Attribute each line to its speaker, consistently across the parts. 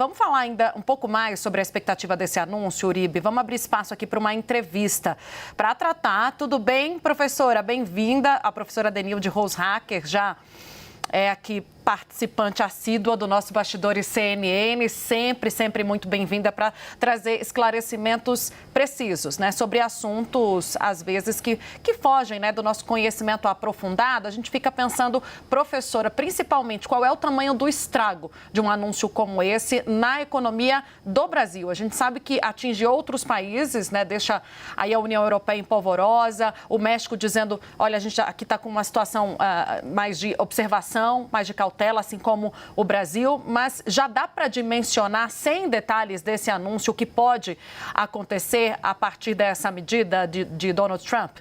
Speaker 1: Vamos falar ainda um pouco mais sobre a expectativa desse anúncio, Uribe. Vamos abrir espaço aqui para uma entrevista para tratar. Tudo bem, professora? Bem-vinda. A professora Denilde Roshacker já é aqui participante assídua do nosso Bastidores CNN, sempre muito bem-vinda para trazer esclarecimentos precisos, né, sobre assuntos, às vezes, que fogem, né, do nosso conhecimento aprofundado. A gente fica pensando, professora, principalmente, qual é o tamanho do estrago de um anúncio como esse na economia do Brasil. A gente sabe que atinge outros países, né, deixa aí a União Europeia em polvorosa, o México dizendo, olha, a gente aqui está com uma situação mais de observação, mais de cautela, assim como o Brasil, mas já dá para dimensionar, sem detalhes desse anúncio, o que pode acontecer a partir dessa medida de Donald Trump?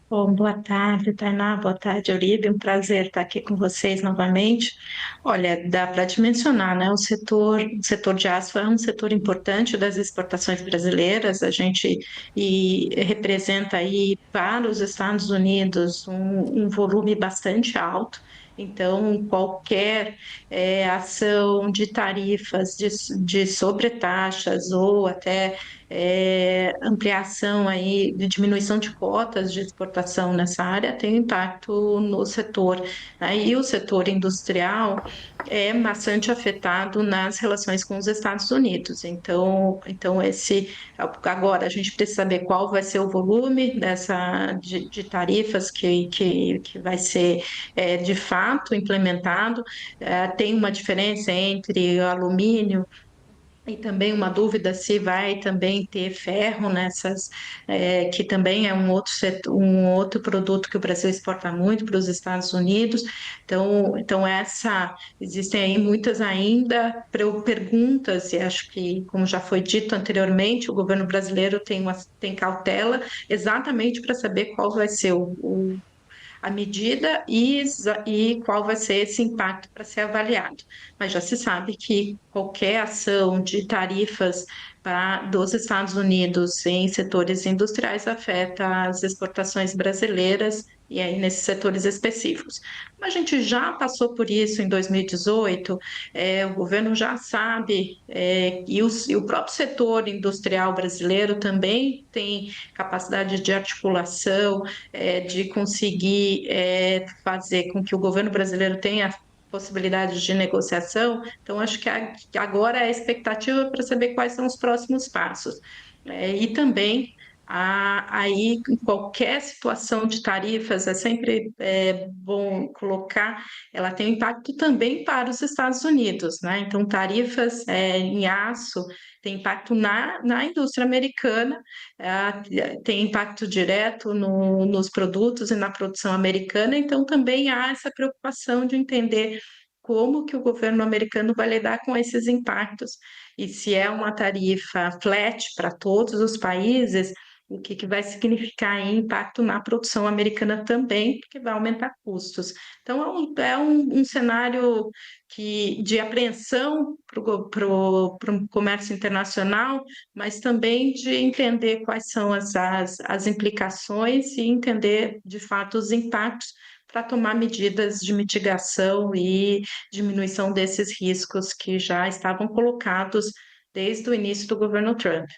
Speaker 2: Bom, boa tarde, Tainá, boa tarde, Uribe, um prazer estar aqui com vocês novamente. Olha, dá para dimensionar, né? O setor de aço é um setor importante das exportações brasileiras, e representa aí para os Estados Unidos um volume bastante alto. Então, qualquer ação de tarifas, de sobretaxas ou até ampliação aí de diminuição de cotas de exportação nessa área tem impacto no setor, né? E o setor industrial é bastante afetado nas relações com os Estados Unidos. Então agora a gente precisa saber qual vai ser o volume de tarifas que vai ser de fato implementado. Tem uma diferença entre o alumínio e também uma dúvida se vai também ter ferro que também é um outro produto que o Brasil exporta muito para os Estados Unidos. Então existem aí muitas ainda perguntas, e acho que, como já foi dito anteriormente, o governo brasileiro tem cautela exatamente para saber qual vai ser a medida e qual vai ser esse impacto para ser avaliado. Mas já se sabe que qualquer ação de tarifas dos Estados Unidos em setores industriais afeta as exportações brasileiras e aí nesses setores específicos. Mas a gente já passou por isso em 2018, o governo já sabe, e o próprio setor industrial brasileiro também tem capacidade de articulação, de conseguir fazer com que o governo brasileiro tenha possibilidades de negociação. Então, acho que agora a expectativa é para saber quais são os próximos passos. E também, aí, em qualquer situação de tarifas, é sempre bom colocar, ela tem um impacto também para os Estados Unidos, né? Então, tarifas em aço tem impacto na indústria americana, tem impacto direto nos produtos e na produção americana, então também há essa preocupação de entender como que o governo americano vai lidar com esses impactos e se é uma tarifa flat para todos os países, o que vai significar aí impacto na produção americana também, porque vai aumentar custos. Então, um cenário de apreensão para o comércio internacional, mas também de entender quais são as implicações e entender, de fato, os impactos para tomar medidas de mitigação e diminuição desses riscos que já estavam colocados desde o início do governo Trump.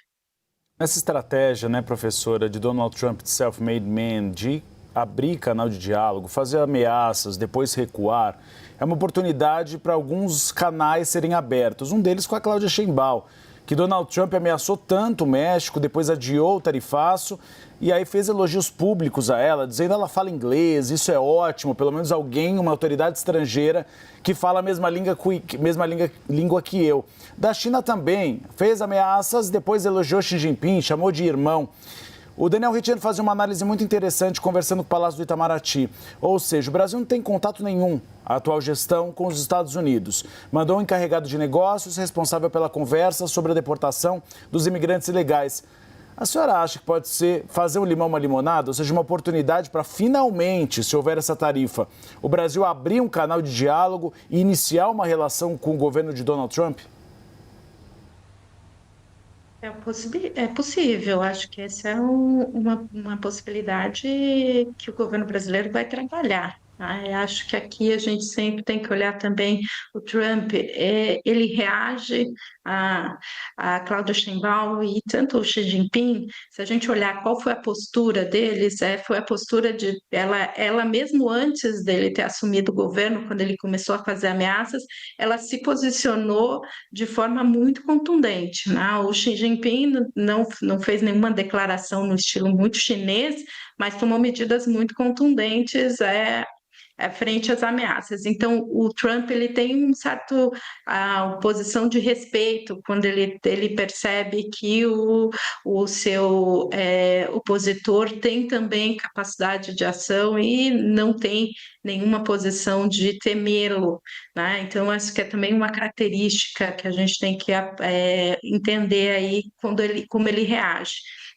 Speaker 3: Essa estratégia, né, professora, de Donald Trump de self-made man, de abrir canal de diálogo, fazer ameaças, depois recuar, é uma oportunidade para alguns canais serem abertos. Um deles com a Cláudia Sheinbaum, que Donald Trump ameaçou tanto o México, depois adiou o tarifaço e aí fez elogios públicos a ela, dizendo ela fala inglês, isso é ótimo, pelo menos alguém, uma autoridade estrangeira que fala a mesma língua que eu. Da China também, fez ameaças, depois elogiou Xi Jinping, chamou de irmão. O Daniel Ritiano fazia uma análise muito interessante conversando com o Palácio do Itamaraty. Ou seja, o Brasil não tem contato nenhum, a atual gestão, com os Estados Unidos. Mandou um encarregado de negócios responsável pela conversa sobre a deportação dos imigrantes ilegais. A senhora acha que pode ser fazer um limão uma limonada, ou seja, uma oportunidade para finalmente, se houver essa tarifa, o Brasil abrir um canal de diálogo e iniciar uma relação com o governo de Donald Trump?
Speaker 2: É possível, acho que essa é uma possibilidade que o governo brasileiro vai trabalhar. Eu acho que aqui a gente sempre tem que olhar também o Trump, ele reage a Cláudia Sheinbaum e tanto o Xi Jinping. Se a gente olhar qual foi a postura deles, foi a postura de ela mesmo antes dele ter assumido o governo, quando ele começou a fazer ameaças, ela se posicionou de forma muito contundente, né? O Xi Jinping não fez nenhuma declaração no estilo muito chinês, mas tomou medidas muito contundentes frente às ameaças. Então, o Trump ele tem um certo posição de respeito quando ele percebe que o seu opositor tem também capacidade de ação e não tem nenhuma posição de temê-lo, né? Então, acho que é também uma característica que a gente tem que entender aí como ele reage.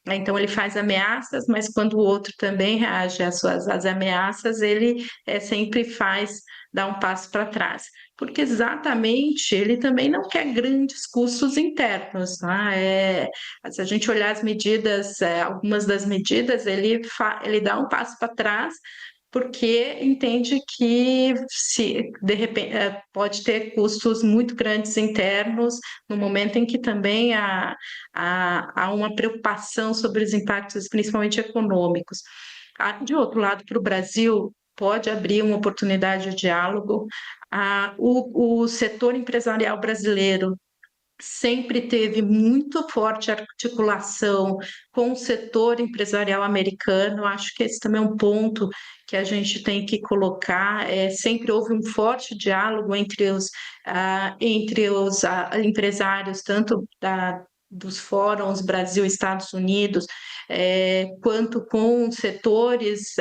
Speaker 2: Então, ele faz ameaças, mas quando o outro também reage às ameaças, ele sempre dá um passo para trás. Porque exatamente ele também não quer grandes custos internos. Né? Se a gente olhar as medidas, algumas das medidas, ele dá um passo para trás, porque entende que se de repente pode ter custos muito grandes internos no momento em que também há uma preocupação sobre os impactos, principalmente econômicos. De outro lado, para o Brasil, pode abrir uma oportunidade de diálogo. O setor empresarial brasileiro sempre teve muito forte articulação com o setor empresarial americano. Acho que esse também é um ponto que a gente tem que colocar. Sempre houve um forte diálogo entre os empresários, tanto dos fóruns Brasil e Estados Unidos, quanto com setores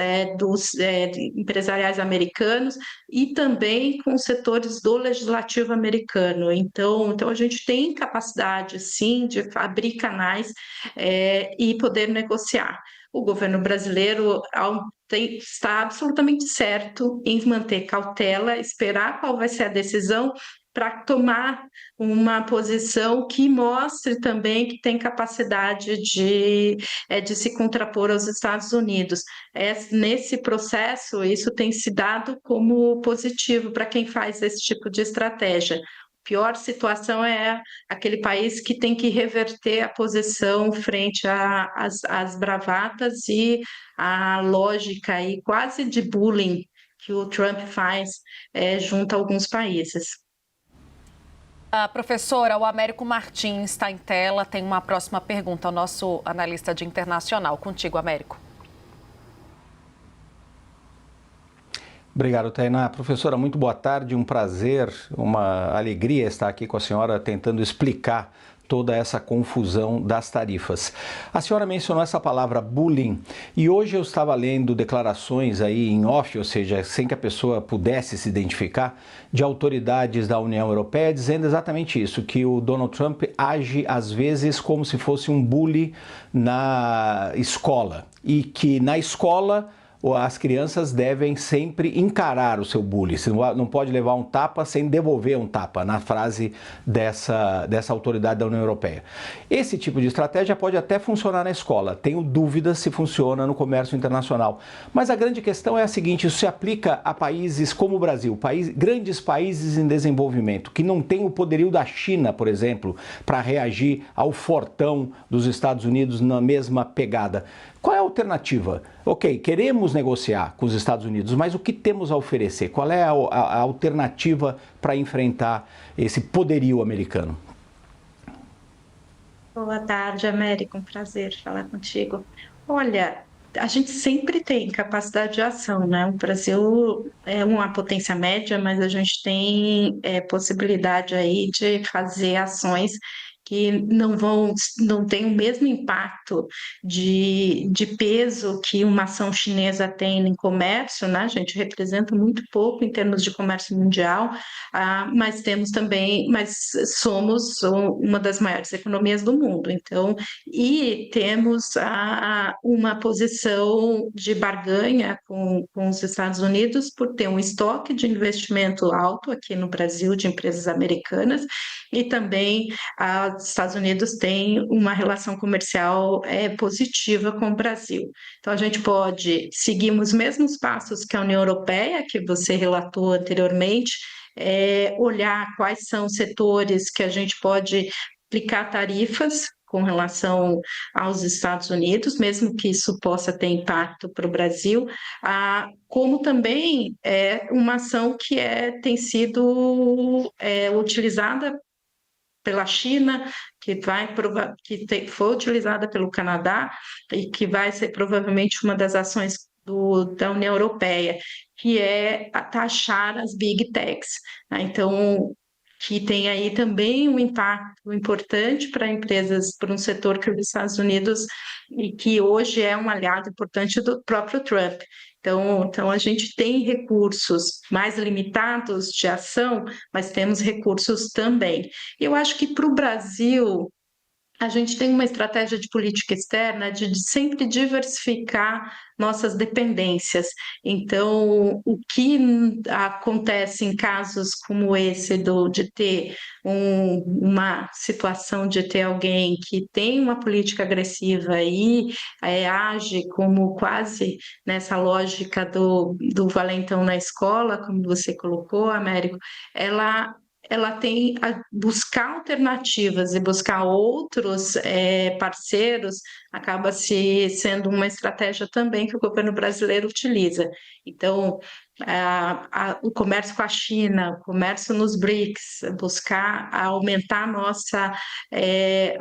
Speaker 2: empresariais americanos e também com setores do legislativo americano. Então a gente tem capacidade, sim, de abrir canais e poder negociar. O governo brasileiro está absolutamente certo em manter cautela, esperar qual vai ser a decisão para tomar uma posição que mostre também que tem capacidade de se contrapor aos Estados Unidos. Nesse processo, isso tem se dado como positivo para quem faz esse tipo de estratégia. Pior situação é aquele país que tem que reverter a posição frente às bravatas e a lógica aí quase de bullying que o Trump faz junto a alguns países.
Speaker 1: Professora, o Américo Martins está em tela, tem uma próxima pergunta ao nosso analista de internacional. Contigo, Américo.
Speaker 4: Obrigado, Tainá. Professora, muito boa tarde, um prazer, uma alegria estar aqui com a senhora tentando explicar toda essa confusão das tarifas. A senhora mencionou essa palavra bullying e hoje eu estava lendo declarações aí em off, ou seja, sem que a pessoa pudesse se identificar, de autoridades da União Europeia dizendo exatamente isso, que o Donald Trump age às vezes como se fosse um bully na escola e que na escola as crianças devem sempre encarar o seu bullying. Você não pode levar um tapa sem devolver um tapa, na frase dessa autoridade da União Europeia. Esse tipo de estratégia pode até funcionar na escola. Tenho dúvidas se funciona no comércio internacional. Mas a grande questão é a seguinte, isso se aplica a países como o Brasil, grandes países em desenvolvimento, que não têm o poderio da China, por exemplo, para reagir ao fortão dos Estados Unidos na mesma pegada. Qual é a alternativa? Ok, queremos negociar com os Estados Unidos, mas o que temos a oferecer? Qual é a alternativa para enfrentar esse poderio americano?
Speaker 2: Boa tarde, Américo. Um prazer falar contigo. Olha, a gente sempre tem capacidade de ação, né? O Brasil é uma potência média, mas a gente tem possibilidade aí de fazer ações que não têm o mesmo impacto de peso que uma ação chinesa tem em comércio, né? A gente representa muito pouco em termos de comércio mundial, mas somos uma das maiores economias do mundo, então, e temos uma posição de barganha com os Estados Unidos por ter um estoque de investimento alto aqui no Brasil de empresas americanas e também os Estados Unidos têm uma relação comercial positiva com o Brasil. Então, a gente pode seguir os mesmos passos que a União Europeia, que você relatou anteriormente, olhar quais são os setores que a gente pode aplicar tarifas com relação aos Estados Unidos, mesmo que isso possa ter impacto para o Brasil, como também uma ação que tem sido utilizada pela China, que foi utilizada pelo Canadá e que vai ser provavelmente uma das ações da União Europeia, que é taxar as Big Techs, né? Então, que tem aí também um impacto importante para empresas, para um setor que os Estados Unidos, e que hoje é um aliado importante do próprio Trump. Então, a gente tem recursos mais limitados de ação, mas temos recursos também. Eu acho que para o Brasil, a gente tem uma estratégia de política externa de sempre diversificar nossas dependências. Então, o que acontece em casos como esse de ter uma situação de ter alguém que tem uma política agressiva e age como quase nessa lógica do valentão na escola, como você colocou, Américo, ela tem a buscar alternativas e buscar outros parceiros, acaba sendo uma estratégia também que o governo brasileiro utiliza. Então, o comércio com a China, o comércio nos BRICS, buscar aumentar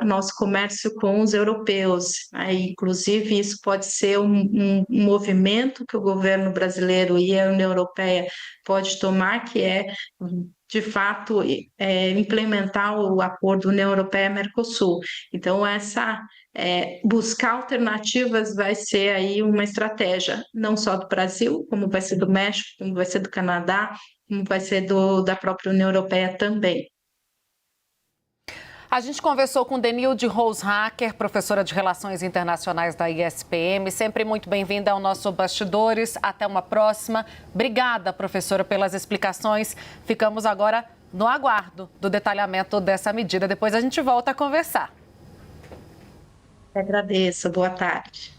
Speaker 2: nosso comércio com os europeus. Inclusive, isso pode ser um movimento que o governo brasileiro e a União Europeia pode tomar, que de fato, implementar o acordo União Europeia-Mercosul. Então, buscar alternativas vai ser aí uma estratégia, não só do Brasil, como vai ser do México, como vai ser do Canadá, como vai ser da própria União Europeia também.
Speaker 1: A gente conversou com Denilde Roushacker, professora de Relações Internacionais da ISPM. Sempre muito bem-vinda ao nosso Bastidores. Até uma próxima. Obrigada, professora, pelas explicações. Ficamos agora no aguardo do detalhamento dessa medida. Depois a gente volta a conversar.
Speaker 2: Agradeço. Boa tarde.